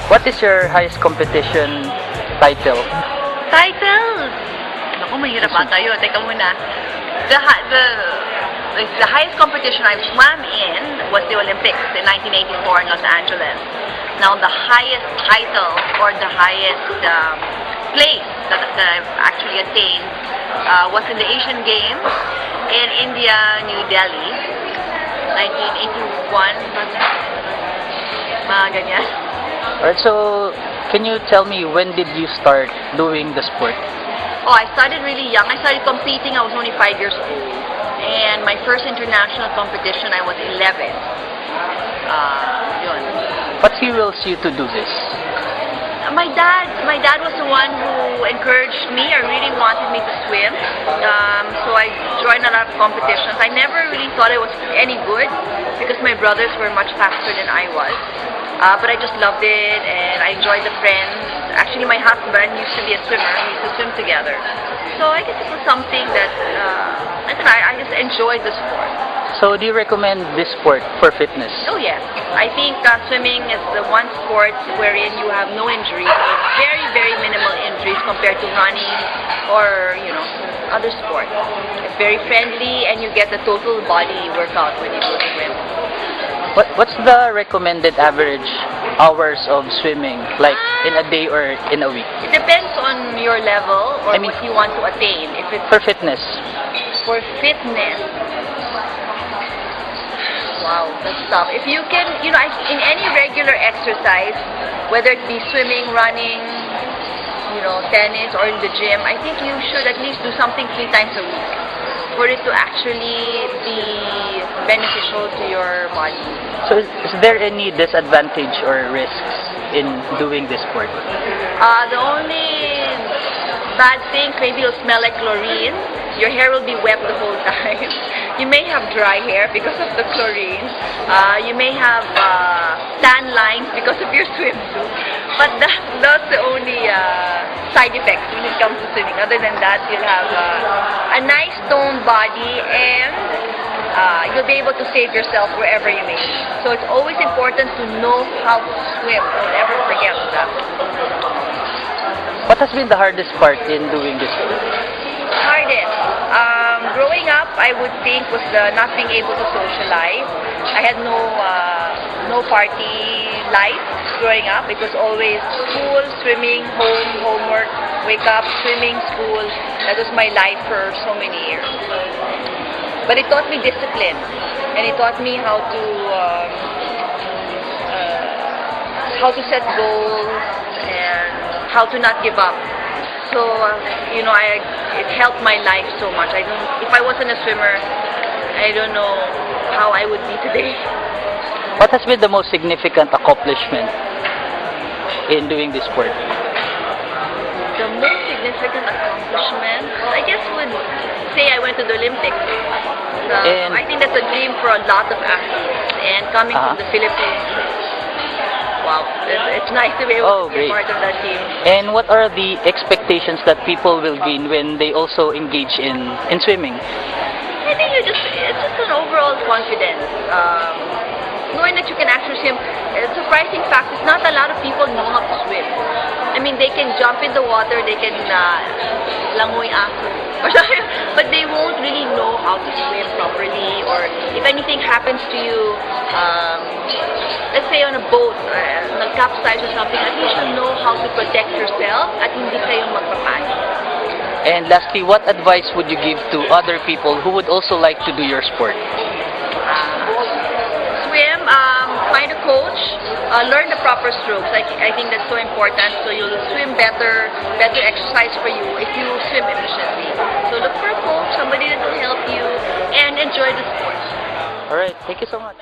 What is your highest competition title? Titles! Naku, mahirap ata yun. Teka muna. The highest competition I swam in was the Olympics in 1984 in Los Angeles. Now, the highest title or the highest place that I've actually attained was in the Asian Games in India, New Delhi, 1981. Mga ganyan. Alright, so can you tell me when did you start doing the sport? Oh, I started really young. I started competing, I was only 5 years old. And my first international competition, I was 11. Yun. What fuels you to do this? My dad was the one who encouraged me or really wanted me to swim. So I joined a lot of competitions. I never really thought I was any good because my brothers were much faster than I was. But I just loved it and I enjoyed the friends. Actually, my husband used to be a swimmer. We used to swim together. So I guess it was something that I just enjoyed the sport. So do you recommend this sport for fitness? Oh yes. I think swimming is the one sport wherein you have no injuries, very, very minimal injuries compared to running or, other sports. It's very friendly and you get a total body workout when you go to swim. What's the recommended average hours of swimming, like in a day or in a week? It depends on your level or what you want to attain. If it's for fitness. For fitness, wow, that's tough. If you can, in any regular exercise, whether it be swimming, running, tennis, or in the gym, I think you should at least do something 3 times a week for it to actually be beneficial to your body. So is there any disadvantage or risks in doing this sport? The only bad thing, maybe you'll smell like chlorine. Your hair will be wet the whole time. You may have dry hair because of the chlorine. You may have tan lines because of your swimsuit. But that's the only side effects when it comes to swimming. Other than that, you'll have a nice toned body and you'll be able to save yourself wherever you may be. So it's always important to know how to swim. Don't ever forget that. What has been the hardest part in doing this sport? Hardest? Growing up, I would think was not being able to socialize. I had no party life growing up. It was always school, swimming, home, homework, wake up, swimming, school. That was my life for so many years. But it taught me discipline, and it taught me how to set goals and how to not give up. So it helped my life so much. If I wasn't a swimmer, I don't know how I would be today. What has been the most significant accomplishment in doing this sport? The most significant accomplishment, I guess, would say I went to the Olympics. I think that's a dream for a lot of athletes. And coming from the Philippines, wow, it's nice to be able to be part of that team. And what are the expectations that people will gain when they also engage in swimming? I think it's just an overall confidence. Knowing that you can actually swim. A surprising fact is not a lot of people know how to swim. I mean, they can jump in the water, they can langoy after, but they won't really know how to swim properly. Or if anything happens to you, let's say on a boat, nag-capsize or something, at least you know how to protect yourself at hindi kayong magpapanik. And lastly, what advice would you give to other people who would also like to do your sport? Swim, find a coach, learn the proper strokes. I think that's so important. So you'll swim better exercise for you if you swim efficiently. So look for a coach, somebody that will help you, and enjoy the sport. Alright, thank you so much.